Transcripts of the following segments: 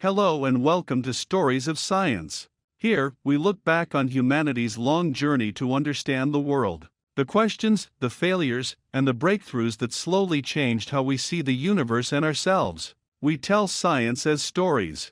Hello and welcome to Stories of Science. Here, we look back on humanity's long journey to understand the world. The questions, the failures, and the breakthroughs that slowly changed how we see the universe and ourselves. We tell science as stories.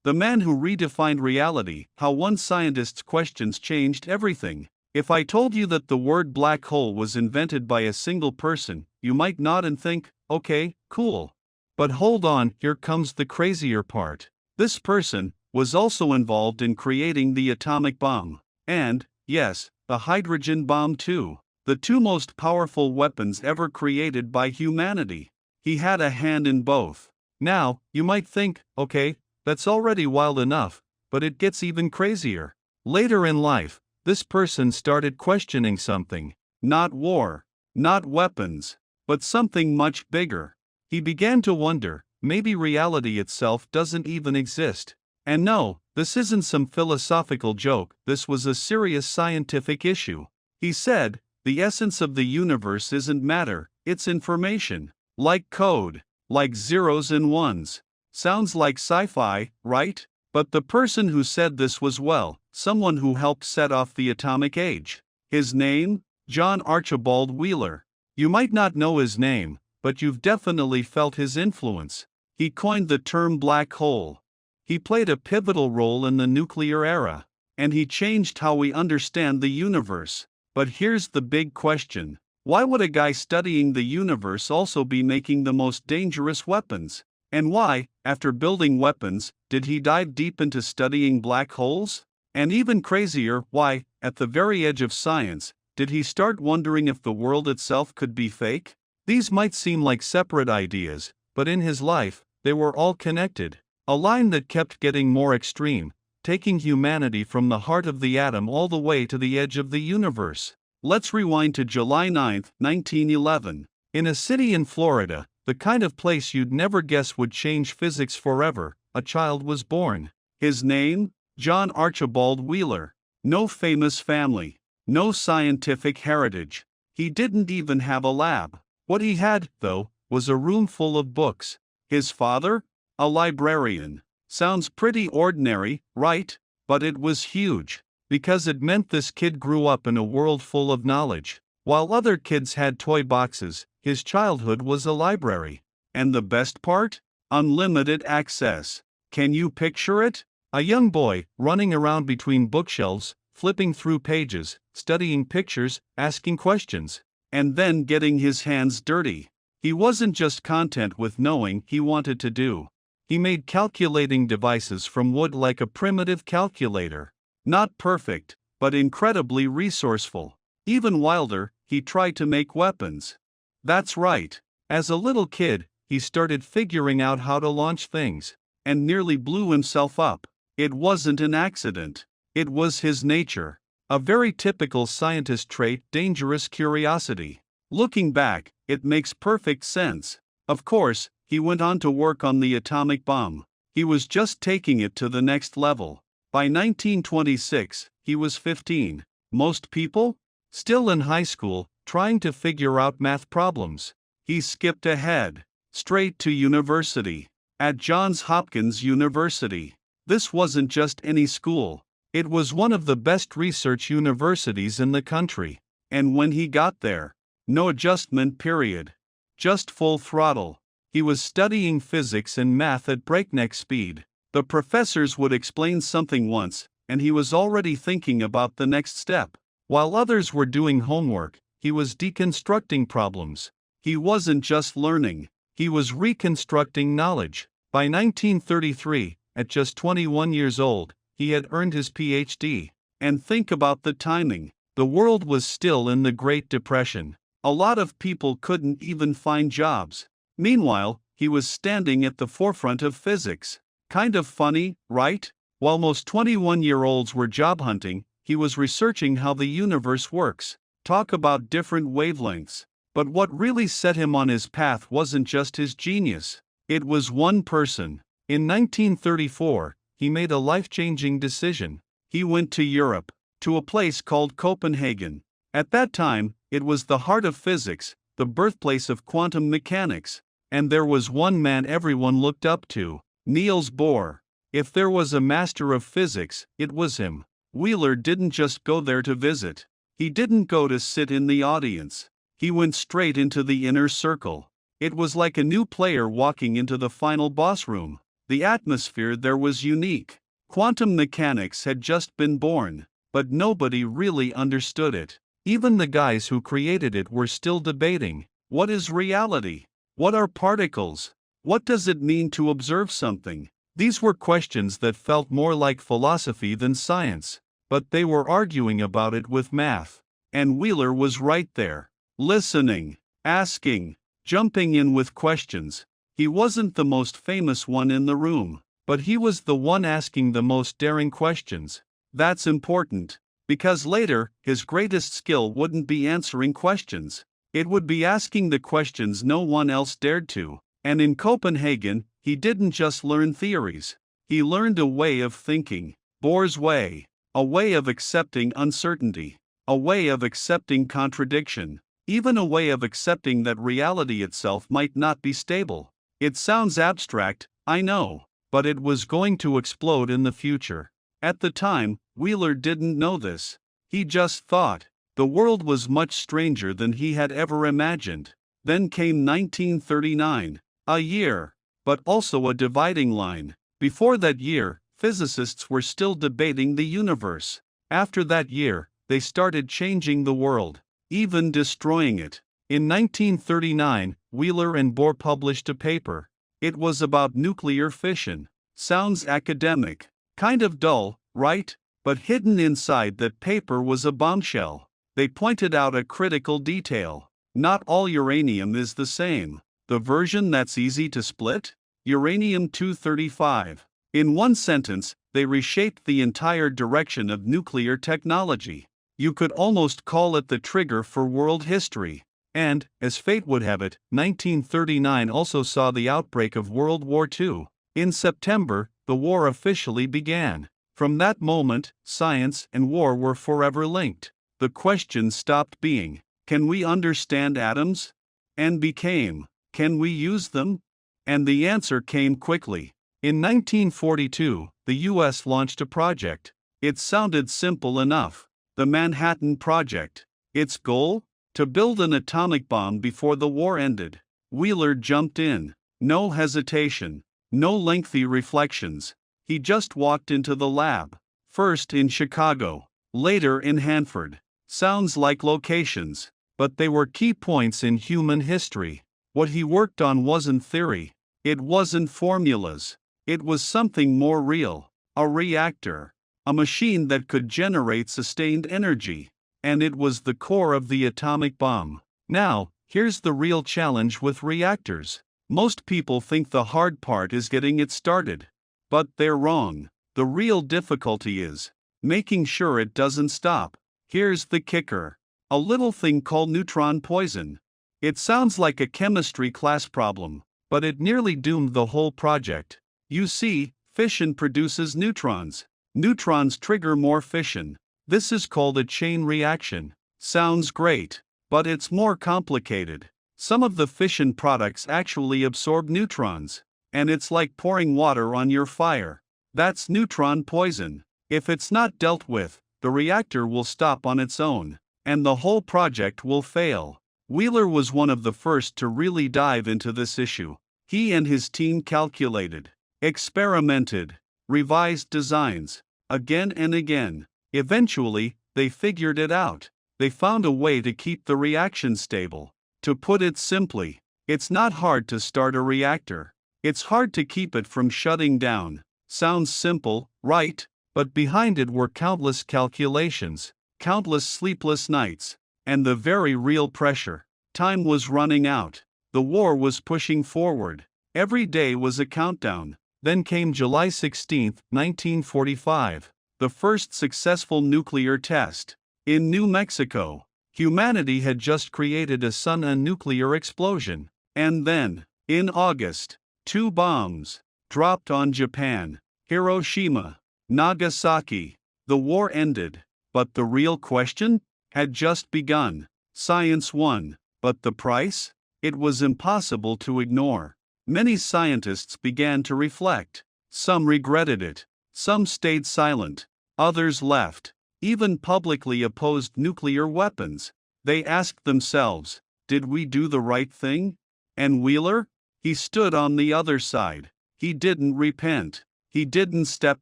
The man who redefined reality, how one scientist's questions changed everything. If I told you that the word black hole was invented by a single person, you might nod and think, okay, cool. But hold on, here comes the crazier part. This person was also involved in creating the atomic bomb. And, yes, the hydrogen bomb too. The two most powerful weapons ever created by humanity. He had a hand in both. Now, you might think, okay, that's already wild enough, but it gets even crazier. Later in life, this person started questioning something. Not war, not weapons, but something much bigger. He began to wonder, maybe reality itself doesn't even exist. And no, this isn't some philosophical joke, this was a serious scientific issue. He said, the essence of the universe isn't matter, it's information. Like code, like zeros and ones. Sounds like sci-fi, right? But the person who said this was, well, someone who helped set off the atomic age. His name? John Archibald Wheeler. You might not know his name, but you've definitely felt his influence. He coined the term black hole. He played a pivotal role in the nuclear era. And he changed how we understand the universe. But here's the big question. Why would a guy studying the universe also be making the most dangerous weapons? And why, after building weapons, did he dive deep into studying black holes? And even crazier, why, at the very edge of science, did he start wondering if the world itself could be fake? These might seem like separate ideas, but in his life, they were all connected. A line that kept getting more extreme, taking humanity from the heart of the atom all the way to the edge of the universe. Let's rewind to July 9, 1911. In a city in Florida, the kind of place you'd never guess would change physics forever, a child was born. His name? John Archibald Wheeler. No famous family. No scientific heritage. He didn't even have a lab. What he had, though, was a room full of books. His father? A librarian. Sounds pretty ordinary, right? But it was huge. Because it meant this kid grew up in a world full of knowledge. While other kids had toy boxes, his childhood was a library. And the best part? Unlimited access. Can you picture it? A young boy, running around between bookshelves, flipping through pages, studying pictures, asking questions. And then getting his hands dirty. He wasn't just content with knowing, he wanted to do. He made calculating devices from wood like a primitive calculator. Not perfect, but incredibly resourceful. Even wilder, he tried to make weapons. That's right. As a little kid, he started figuring out how to launch things, and nearly blew himself up. It wasn't an accident. It was his nature. A very typical scientist trait, dangerous curiosity. Looking back, it makes perfect sense. Of course, he went on to work on the atomic bomb. He was just taking it to the next level. By 1926, he was 15. Most people? Still in high school, trying to figure out math problems. He skipped ahead. Straight to university. At Johns Hopkins University. This wasn't just any school. It was one of the best research universities in the country. And when he got there, no adjustment period. Just full throttle. He was studying physics and math at breakneck speed. The professors would explain something once, and he was already thinking about the next step. While others were doing homework, he was deconstructing problems. He wasn't just learning, he was reconstructing knowledge. By 1933, at just 21 years old, he had earned his PhD. And think about the timing. The world was still in the Great Depression. A lot of people couldn't even find jobs. Meanwhile, he was standing at the forefront of physics. Kind of funny, right? While most 21-year-olds were job hunting, he was researching how the universe works. Talk about different wavelengths. But what really set him on his path wasn't just his genius. It was one person. In 1934, he made a life-changing decision. He went to Europe, to a place called Copenhagen. At that time, it was the heart of physics, the birthplace of quantum mechanics. And there was one man everyone looked up to. Niels Bohr. If there was a master of physics, it was him. Wheeler didn't just go there to visit. He didn't go to sit in the audience. He went straight into the inner circle. It was like a new player walking into the final boss room. The atmosphere there was unique. Quantum mechanics had just been born, but nobody really understood it. Even the guys who created it were still debating. What is reality? What are particles? What does it mean to observe something? These were questions that felt more like philosophy than science, but they were arguing about it with math. And Wheeler was right there, listening, asking, jumping in with questions. He wasn't the most famous one in the room, but he was the one asking the most daring questions. That's important, because later, his greatest skill wouldn't be answering questions. It would be asking the questions no one else dared to. And in Copenhagen, he didn't just learn theories. He learned a way of thinking, Bohr's way, a way of accepting uncertainty, a way of accepting contradiction, even a way of accepting that reality itself might not be stable. It sounds abstract, I know, but it was going to explode in the future. At the time, Wheeler didn't know this. He just thought the world was much stranger than he had ever imagined. Then came 1939, a year, but also a dividing line. Before that year, physicists were still debating the universe. After that year, they started changing the world, even destroying it. In 1939, Wheeler and Bohr published a paper. It was about nuclear fission. Sounds academic, kind of dull, right? But hidden inside that paper was a bombshell. They pointed out a critical detail. Not all uranium is the same. The version that's easy to split? Uranium-235. In one sentence, they reshaped the entire direction of nuclear technology. You could almost call it the trigger for world history. And, as fate would have it, 1939 also saw the outbreak of World War II. In September, the war officially began. From that moment, science and war were forever linked. The question stopped being, can we understand atoms? And became, can we use them? And the answer came quickly. In 1942, the US launched a project. It sounded simple enough. The Manhattan Project. Its goal? To build an atomic bomb before the war ended. Wheeler jumped in. No hesitation. No lengthy reflections. He just walked into the lab. First in Chicago. Later in Hanford. Sounds like locations, but they were key points in human history. What he worked on wasn't theory. It wasn't formulas. It was something more real. A reactor. A machine that could generate sustained energy. And it was the core of the atomic bomb. Now, here's the real challenge with reactors. Most people think the hard part is getting it started. But they're wrong. The real difficulty is making sure it doesn't stop. Here's the kicker. A little thing called neutron poison. It sounds like a chemistry class problem, but it nearly doomed the whole project. You see, fission produces neutrons. Neutrons trigger more fission. This is called a chain reaction. Sounds great, but it's more complicated. Some of the fission products actually absorb neutrons, and it's like pouring water on your fire. That's neutron poison. If it's not dealt with, the reactor will stop on its own, and the whole project will fail. Wheeler was one of the first to really dive into this issue. He and his team calculated, experimented, revised designs, again and again. Eventually, they figured it out. They found a way to keep the reaction stable. To put it simply, it's not hard to start a reactor. It's hard to keep it from shutting down. Sounds simple, right? But behind it were countless calculations, countless sleepless nights, and the very real pressure. Time was running out. The war was pushing forward. Every day was a countdown. Then came July 16, 1945, the first successful nuclear test. In New Mexico, humanity had just created a sun and nuclear explosion. And then, in August, 2 bombs dropped on Japan, Hiroshima, Nagasaki. The war ended, but the real question had just begun. Science won, but the price? It was impossible to ignore. Many scientists began to reflect. Some regretted it. Some stayed silent. Others left. Even publicly opposed nuclear weapons. They asked themselves, did we do the right thing? And Wheeler? He stood on the other side. He didn't repent. He didn't step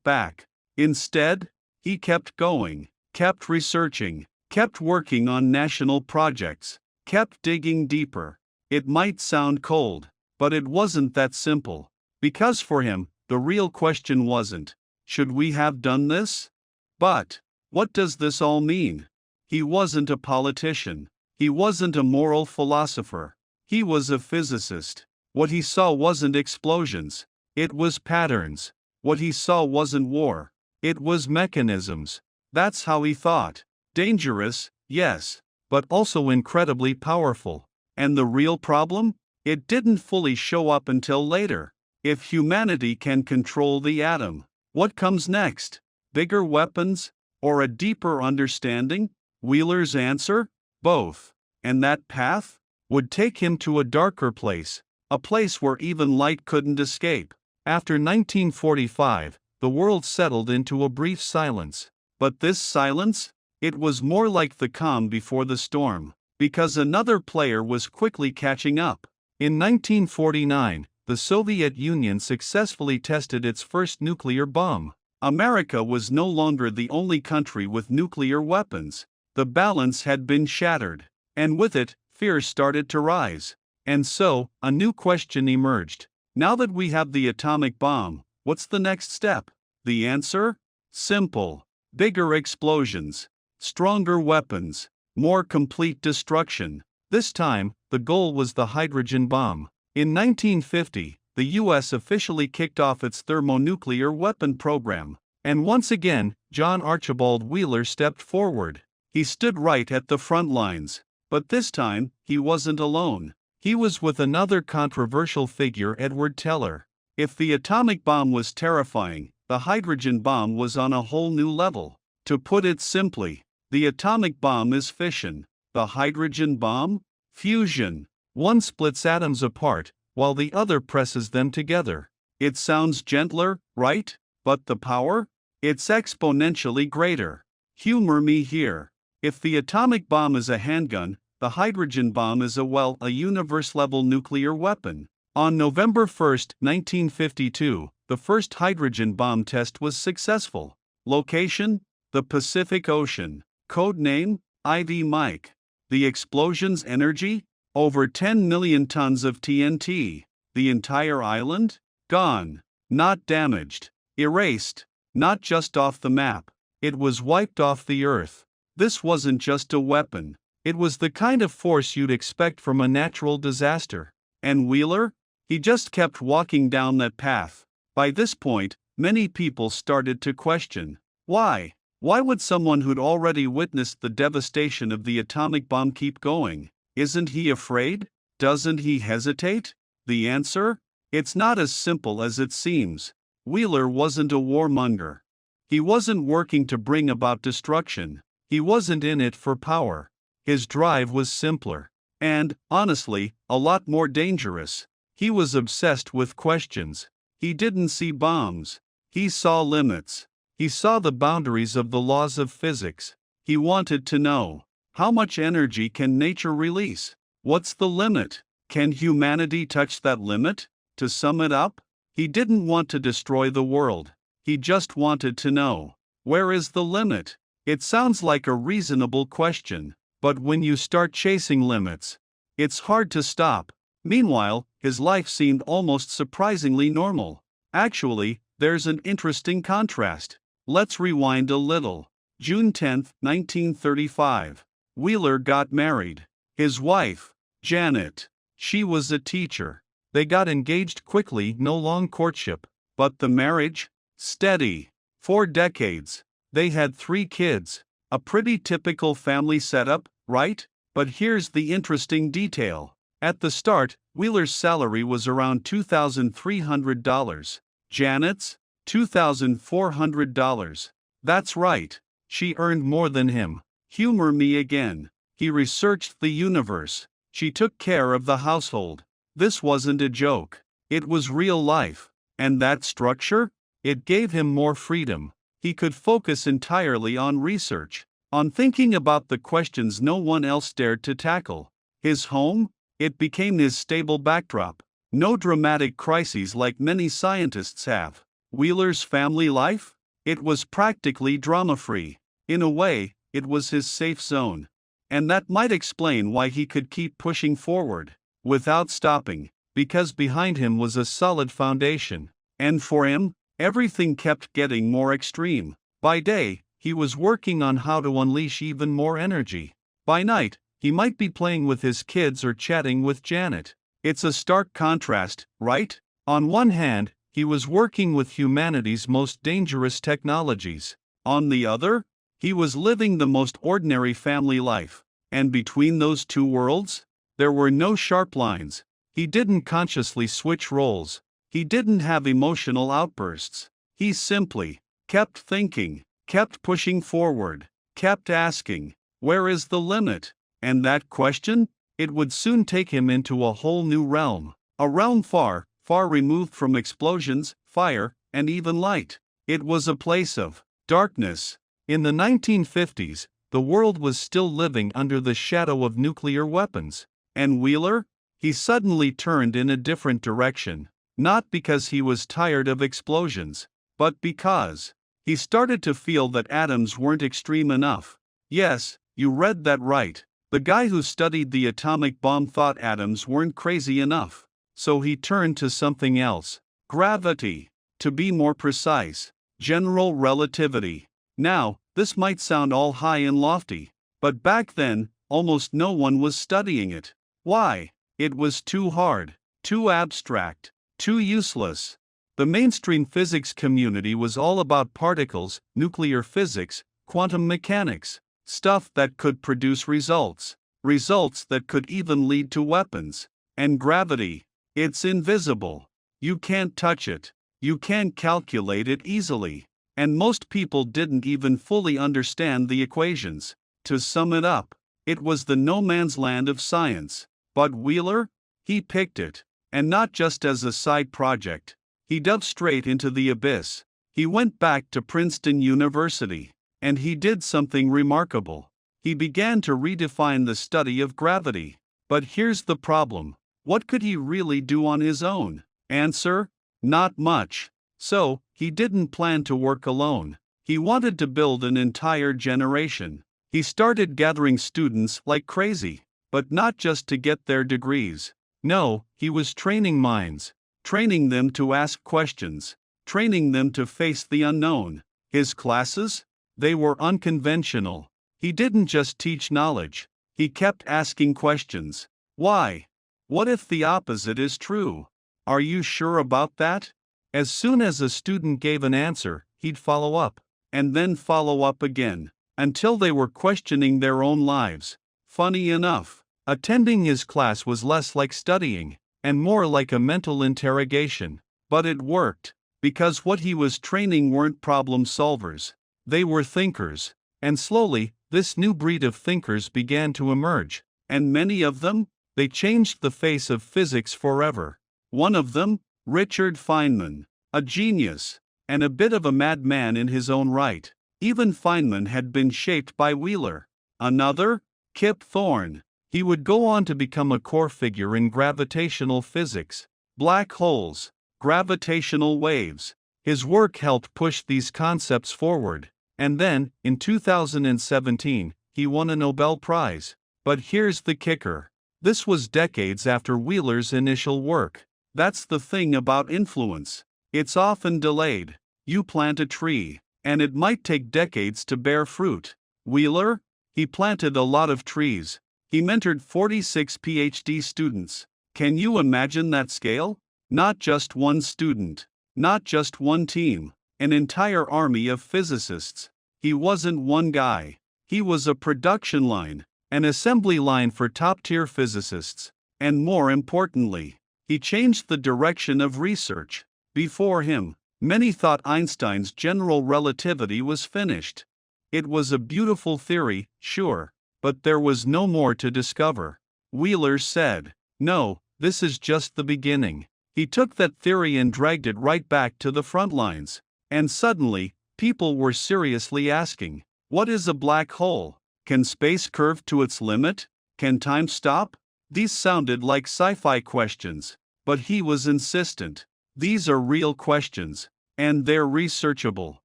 back. Instead, he kept going, kept researching, kept working on national projects, kept digging deeper. It might sound cold, but it wasn't that simple. Because for him, the real question wasn't, should we have done this? But, what does this all mean? He wasn't a politician. He wasn't a moral philosopher. He was a physicist. What he saw wasn't explosions. It was patterns. What he saw wasn't war. It was mechanisms. That's how he thought. Dangerous, yes, but also incredibly powerful. And the real problem? It didn't fully show up until later. If humanity can control the atom, what comes next? Bigger weapons? Or a deeper understanding? Wheeler's answer? Both. And that path would take him to a darker place, a place where even light couldn't escape. After 1945, the world settled into a brief silence. But this silence? It was more like the calm before the storm, because another player was quickly catching up. In 1949, the Soviet Union successfully tested its first nuclear bomb. America was no longer the only country with nuclear weapons. The balance had been shattered, and with it, fear started to rise. And so, a new question emerged. Now that we have the atomic bomb, what's the next step? The answer? Simple. Bigger explosions. Stronger weapons. More complete destruction. This time, the goal was the hydrogen bomb. In 1950, the US officially kicked off its thermonuclear weapon program. And once again, John Archibald Wheeler stepped forward. He stood right at the front lines. But this time, he wasn't alone. He was with another controversial figure, Edward Teller. If the atomic bomb was terrifying, the hydrogen bomb was on a whole new level. To put it simply, the atomic bomb is fission. The hydrogen bomb? Fusion. One splits atoms apart, while the other presses them together. It sounds gentler, right? But the power? It's exponentially greater. Humor me here. If the atomic bomb is a handgun, the hydrogen bomb is a universe-level nuclear weapon. On November 1, 1952, the first hydrogen bomb test was successful. Location? The Pacific Ocean. Code name? IV Mike. The explosion's energy? Over 10 million tons of TNT. The entire island? Gone. Not damaged. Erased. Not just off the map. It was wiped off the Earth. This wasn't just a weapon. It was the kind of force you'd expect from a natural disaster. And Wheeler? He just kept walking down that path. By this point, many people started to question. Why? Why would someone who'd already witnessed the devastation of the atomic bomb keep going? Isn't he afraid? Doesn't he hesitate? The answer? It's not as simple as it seems. Wheeler wasn't a warmonger. He wasn't working to bring about destruction. He wasn't in it for power. His drive was simpler. And, honestly, a lot more dangerous. He was obsessed with questions. He didn't see bombs. He saw limits. He saw the boundaries of the laws of physics. He wanted to know, how much energy can nature release? What's the limit? Can humanity touch that limit? To sum it up, he didn't want to destroy the world. He just wanted to know, where is the limit? It sounds like a reasonable question, but when you start chasing limits, it's hard to stop. Meanwhile, his life seemed almost surprisingly normal. Actually, there's an interesting contrast. Let's rewind a little. June 10, 1935. Wheeler got married. His wife, Janet. She was a teacher. They got engaged quickly, no long courtship. But the marriage? Steady. 4 decades. They had 3 kids. A pretty typical family setup, right? But here's the interesting detail. At the start, Wheeler's salary was around $2,300. Janet's? $2,400. That's right. She earned more than him. Humor me again. He researched the universe. She took care of the household. This wasn't a joke. It was real life. And that structure? It gave him more freedom. He could focus entirely on research, on thinking about the questions no one else dared to tackle. His home? It became his stable backdrop. No dramatic crises like many scientists have. Wheeler's family life? It was practically drama-free. In a way, it was his safe zone. And that might explain why he could keep pushing forward, without stopping, because behind him was a solid foundation. And for him, everything kept getting more extreme. By day, he was working on how to unleash even more energy. By night, he might be playing with his kids or chatting with Janet. It's a stark contrast, right? On one hand, he was working with humanity's most dangerous technologies. On the other, he was living the most ordinary family life. And between those two worlds, there were no sharp lines. He didn't consciously switch roles. He didn't have emotional outbursts. He simply kept thinking, kept pushing forward, kept asking, where is the limit? And that question? It would soon take him into a whole new realm. A realm far, far removed from explosions, fire, and even light. It was a place of darkness. In the 1950s, the world was still living under the shadow of nuclear weapons. And Wheeler? He suddenly turned in a different direction. Not because he was tired of explosions, but because he started to feel that atoms weren't extreme enough. Yes, you read that right. The guy who studied the atomic bomb thought atoms weren't crazy enough. So he turned to something else. Gravity. To be more precise, general relativity. Now, this might sound all high and lofty, but back then, almost no one was studying it. Why? It was too hard, too abstract, too useless. The mainstream physics community was all about particles, nuclear physics, quantum mechanics, stuff that could produce results that could even lead to weapons. And gravity, it's invisible. You can't touch it. You can't calculate it easily. And most people didn't even fully understand the equations. To sum it up, it was the no man's land of science. But Wheeler? He picked it. And not just as a side project. He dove straight into the abyss. He went back to Princeton University. And he did something remarkable. He began to redefine the study of gravity. But here's the problem. What could he really do on his own? Answer: not much. So, he didn't plan to work alone. He wanted to build an entire generation. He started gathering students like crazy. But not just to get their degrees. No, he was training minds. Training them to ask questions. Training them to face the unknown. His classes? They were unconventional. He didn't just teach knowledge. He kept asking questions. Why? What if the opposite is true? Are you sure about that? As soon as a student gave an answer, he'd follow up. And then follow up again. Until they were questioning their own lives. Funny enough, attending his class was less like studying, and more like a mental interrogation. But it worked. Because what he was training weren't problem solvers. They were thinkers. And slowly, this new breed of thinkers began to emerge. And many of them, they changed the face of physics forever. One of them, Richard Feynman, a genius, and a bit of a madman in his own right. Even Feynman had been shaped by Wheeler. Another, Kip Thorne. He would go on to become a core figure in gravitational physics. Black holes, gravitational waves. His work helped push these concepts forward. And then, in 2017, he won a Nobel Prize. But here's the kicker. This was decades after Wheeler's initial work. That's the thing about influence. It's often delayed. You plant a tree, and it might take decades to bear fruit. Wheeler? He planted a lot of trees. He mentored 46 PhD students. Can you imagine that scale? Not just one student. Not just one team. An entire army of physicists. He wasn't one guy. He was a production line. An assembly line for top-tier physicists. And more importantly, he changed the direction of research. Before him, many thought Einstein's general relativity was finished. It was a beautiful theory, sure, but there was no more to discover. Wheeler said, "No, this is just the beginning. He took that theory and dragged it right back to the front lines. And suddenly, people were seriously asking, what is a black hole? Can space curve to its limit? Can time stop? These sounded like sci-fi questions, but he was insistent. These are real questions, and they're researchable.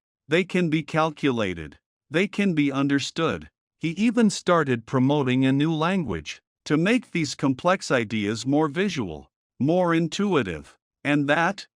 They can be calculated. They can be understood. He even started promoting a new language to make these complex ideas more visual, more intuitive. And that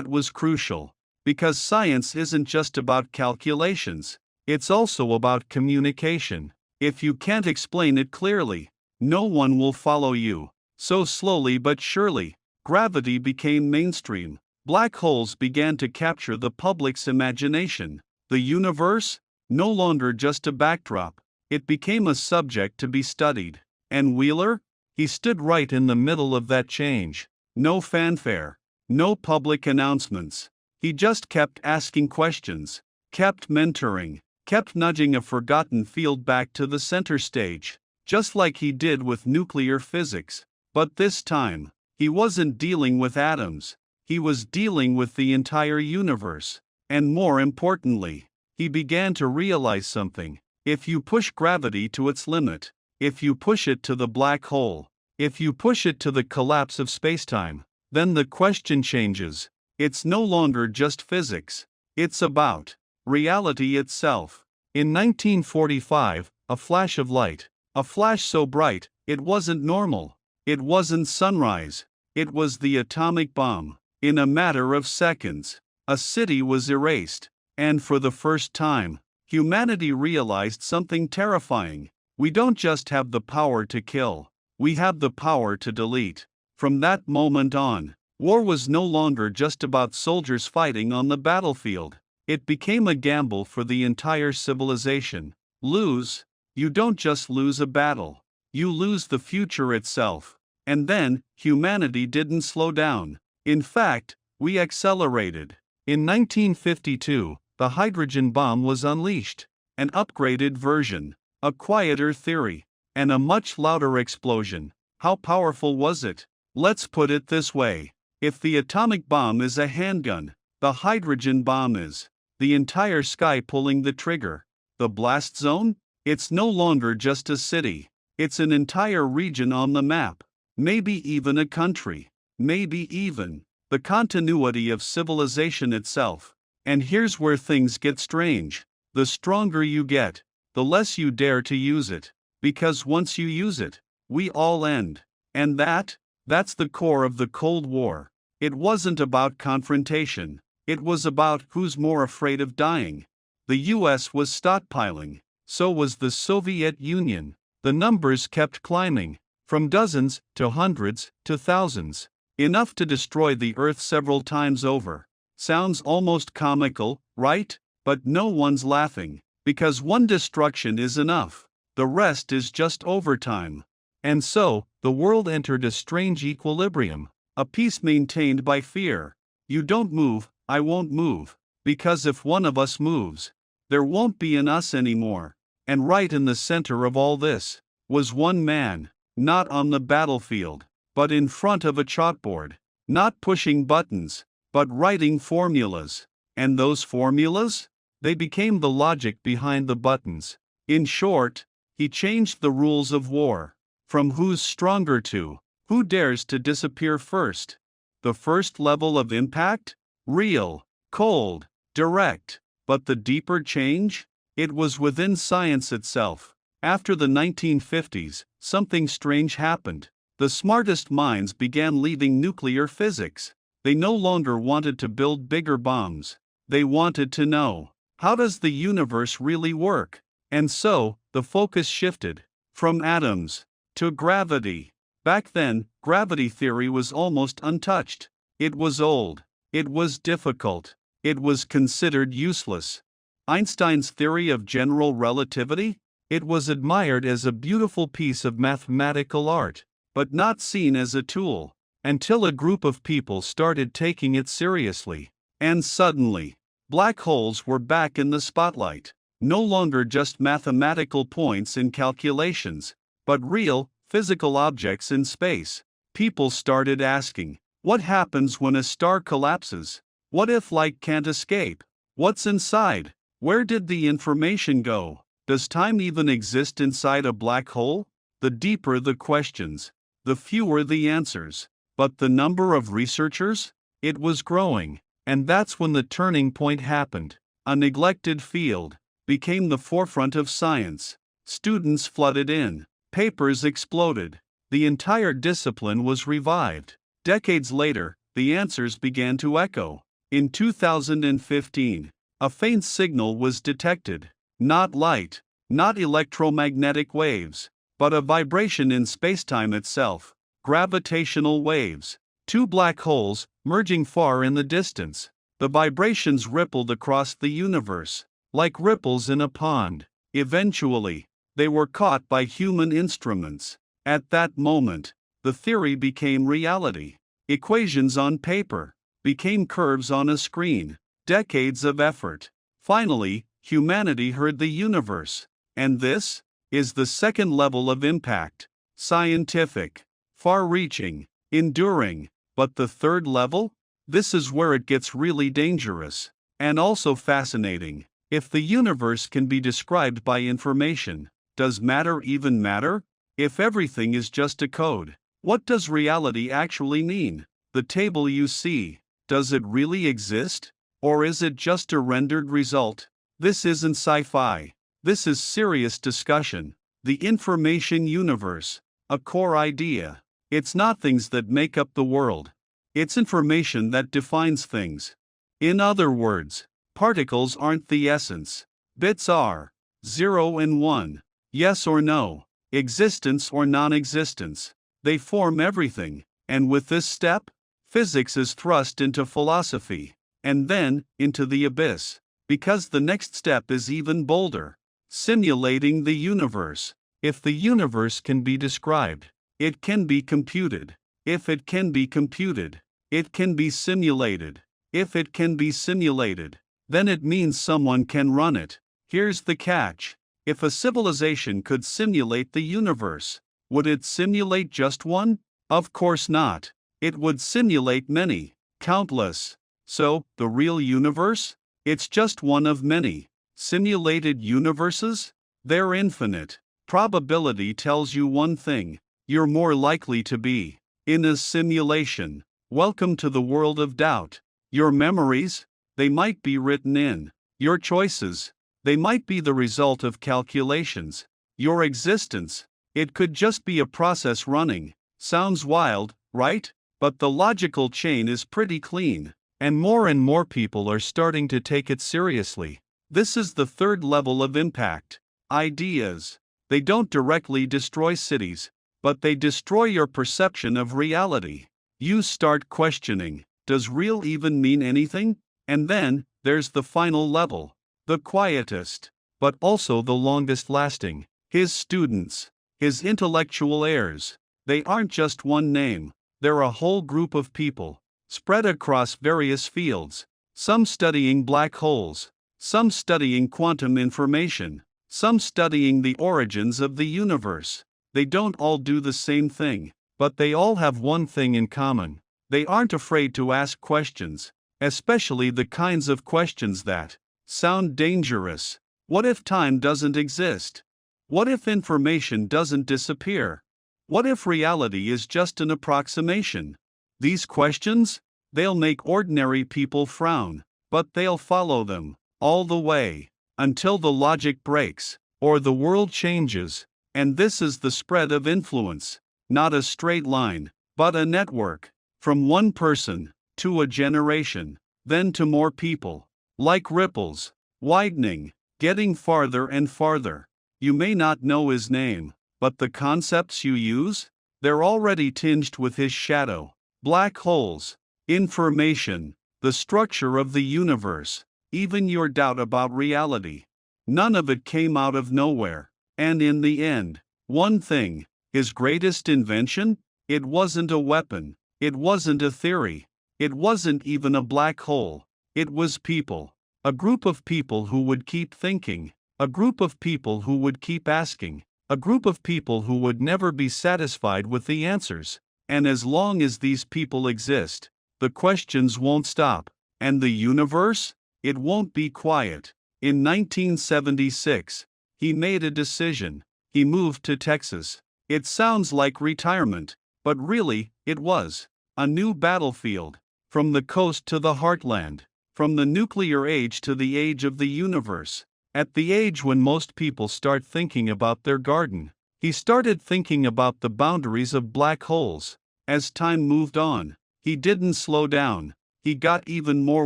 was crucial, because science isn't just about calculations, it's also about communication. If you can't explain it clearly, no one will follow you. So slowly but surely, gravity became mainstream. Black holes began to capture the public's imagination. The universe, no longer just a backdrop, it became a subject to be studied. And Wheeler? He stood right in the middle of that change. No fanfare, no public announcements. He just kept asking questions, kept mentoring, kept nudging a forgotten field back to the center stage, just like he did with nuclear physics. But this time, he wasn't dealing with atoms. He was dealing with the entire universe. And more importantly, he began to realize something. If you push gravity to its limit, if you push it to the black hole, if you push it to the collapse of spacetime, then the question changes. It's no longer just physics. It's about reality itself. In 1945, a flash of light, a flash so bright, it wasn't normal. It wasn't sunrise. It was the atomic bomb. In a matter of seconds, a city was erased. And for the first time, humanity realized something terrifying. We don't just have the power to kill, we have the power to delete. From that moment on, war was no longer just about soldiers fighting on the battlefield. It became a gamble for the entire civilization. Lose, you don't just lose a battle, you lose the future itself. And then, humanity didn't slow down. In fact, we accelerated. In 1952, the hydrogen bomb was unleashed. An upgraded version, a quieter theory, and a much louder explosion. How powerful was it? Let's put it this way. If the atomic bomb is a handgun, the hydrogen bomb is the entire sky pulling the trigger. The blast zone? It's no longer just a city. It's an entire region on the map. Maybe even a country. Maybe even the continuity of civilization itself. And here's where things get strange. The stronger you get, the less you dare to use it. Because once you use it, we all end. And that's the core of the Cold War. It wasn't about confrontation. It was about who's more afraid of dying. The US was stockpiling. So was the Soviet Union. The numbers kept climbing, from dozens to hundreds to thousands. Enough to destroy the Earth several times over. Sounds almost comical, right? But no one's laughing. Because one destruction is enough. The rest is just overtime. And so, the world entered a strange equilibrium. A peace maintained by fear. You don't move, I won't move. Because if one of us moves, there won't be an us anymore. And right in the center of all this was one man, not on the battlefield, but in front of a chalkboard, not pushing buttons, but writing formulas. And those formulas? They became the logic behind the buttons. In short, he changed the rules of war. From who's stronger to who dares to disappear first. The first level of impact? Real, cold, direct. But the deeper change? It was within science itself. After the 1950s, something strange happened. The smartest minds began leaving nuclear physics. They no longer wanted to build bigger bombs. They wanted to know, how does the universe really work? And so, the focus shifted from atoms to gravity. Back then, gravity theory was almost untouched. It was old. It was difficult. It was considered useless. Einstein's theory of general relativity? It was admired as a beautiful piece of mathematical art, but not seen as a tool, until a group of people started taking it seriously. And suddenly, black holes were back in the spotlight. No longer just mathematical points in calculations, but real, physical objects in space. People started asking, What happens when a star collapses? What if light can't escape? What's inside? Where did the information go? Does time even exist inside a black hole? The deeper the questions, the fewer the answers. But the number of researchers? It was growing. And that's when the turning point happened. A neglected field became the forefront of science. Students flooded in. Papers exploded. The entire discipline was revived. Decades later, the answers began to echo. In 2015, a faint signal was detected. Not light, not electromagnetic waves, but a vibration in spacetime itself. Gravitational waves. Two black holes, merging far in the distance. The vibrations rippled across the universe, like ripples in a pond. Eventually, they were caught by human instruments. At that moment, the theory became reality. Equations on paper became curves on a screen. Decades of effort. Finally, humanity heard the universe. And this is the second level of impact. Scientific, far-reaching, enduring. But the third level? This is where it gets really dangerous. And also fascinating. If the universe can be described by information, does matter even matter? If everything is just a code, what does reality actually mean? The table you see, does it really exist? Or is it just a rendered result? This isn't sci-fi. This is serious discussion. The information universe, a core idea. It's not things that make up the world. It's information that defines things. In other words, particles aren't the essence. Bits are. 0 and 1. Yes or no. Existence or non-existence. They form everything. And with this step, physics is thrust into philosophy. And then, into the abyss. Because the next step is even bolder. Simulating the universe. If the universe can be described, it can be computed. If it can be computed, it can be simulated. If it can be simulated, then it means someone can run it. Here's the catch. If a civilization could simulate the universe, would it simulate just one? Of course not. It would simulate many, countless. So, the real universe? It's just one of many. Simulated universes? They're infinite. Probability tells you one thing. You're more likely to be in a simulation. Welcome to the world of doubt. Your memories? They might be written in. Your choices? They might be the result of calculations. Your existence? It could just be a process running. Sounds wild, right? But the logical chain is pretty clean. And more people are starting to take it seriously. This is the third level of impact. Ideas. They don't directly destroy cities, but they destroy your perception of reality. You start questioning, does real even mean anything? And then, there's the final level. The quietest, but also the longest lasting. His students. His intellectual heirs. They aren't just one name. They're a whole group of people, spread across various fields. Some studying black holes. Some studying quantum information. Some studying the origins of the universe. They don't all do the same thing, but they all have one thing in common. They aren't afraid to ask questions, especially the kinds of questions that sound dangerous. What if time doesn't exist? What if information doesn't disappear? What if reality is just an approximation? These questions? They'll make ordinary people frown, but they'll follow them all the way until the logic breaks or the world changes. And this is the spread of influence, not a straight line, but a network, from one person to a generation, then to more people, like ripples, widening, getting farther and farther. You may not know his name, but the concepts you use, they're already tinged with his shadow. Black holes, information, the structure of the universe, even your doubt about reality. None of it came out of nowhere. And in the end, one thing, his greatest invention? It wasn't a weapon. It wasn't a theory. It wasn't even a black hole. It was people. A group of people who would keep thinking. A group of people who would keep asking. A group of people who would never be satisfied with the answers. And as long as these people exist, the questions won't stop. And the universe? It won't be quiet. In 1976, he made a decision. He moved to Texas. It sounds like retirement, but really, it was a new battlefield. From the coast to the heartland, from the nuclear age to the age of the universe. At the age when most people start thinking about their garden, he started thinking about the boundaries of black holes. As time moved on, he didn't slow down, he got even more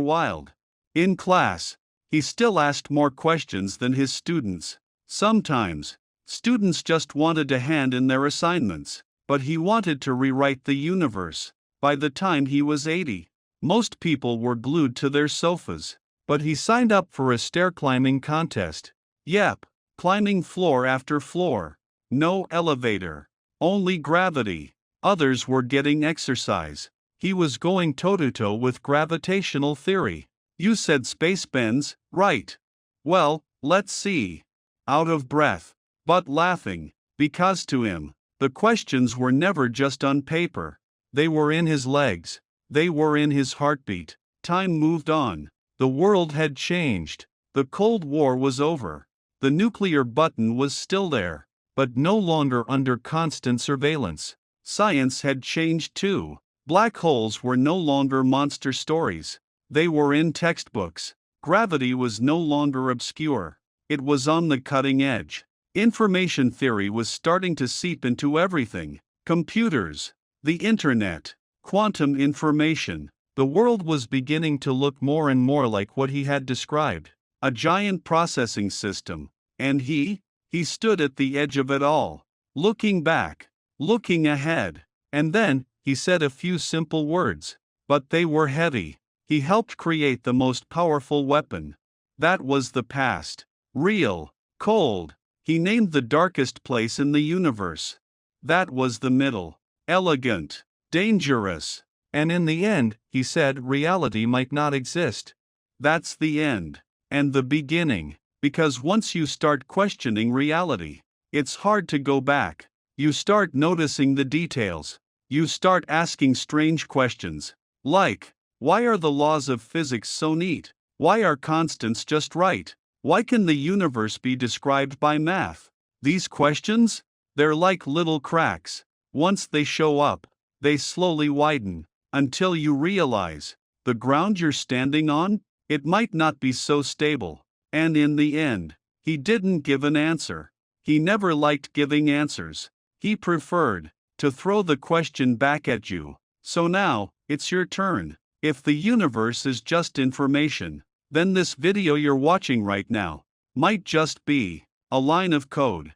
wild. In class, he still asked more questions than his students. Sometimes, students just wanted a hand in their assignments, but he wanted to rewrite the universe. By the time he was 80, most people were glued to their sofas, but he signed up for a stair-climbing contest. Yep, climbing floor after floor. No elevator, only gravity. Others were getting exercise. He was going toe-to-toe with gravitational theory. You said space bends, right? Well, let's see. Out of breath, but laughing, because to him, the questions were never just on paper. They were in his legs. They were in his heartbeat. Time moved on. The world had changed. The Cold War was over. The nuclear button was still there, but no longer under constant surveillance. Science had changed too. Black holes were no longer monster stories. They were in textbooks. Gravity was no longer obscure. It was on the cutting edge. Information theory was starting to seep into everything. Computers, the internet, quantum information. The world was beginning to look more and more like what he had described. A giant processing system. And he stood at the edge of it all. Looking back. Looking ahead. And then, he said a few simple words. But they were heavy. He helped create the most powerful weapon. That was the past. Real. Cold. He named the darkest place in the universe. That was the middle. Elegant. Dangerous. And in the end, he said reality might not exist. That's the end. And the beginning. Because once you start questioning reality, it's hard to go back. You start noticing the details. You start asking strange questions. Like, why are the laws of physics so neat? Why are constants just right? Why can the universe be described by math? These questions? They're like little cracks. Once they show up, they slowly widen, until you realize, the ground you're standing on, it might not be so stable. And in the end, he didn't give an answer. He never liked giving answers. He preferred to throw the question back at you. So now, it's your turn. If the universe is just information, then this video you're watching right now might just be a line of code.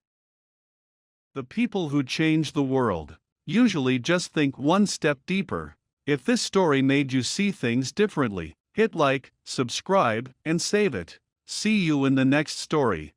The people who change the world usually just think one step deeper. If this story made you see things differently, hit like, subscribe, and save it. See you in the next story.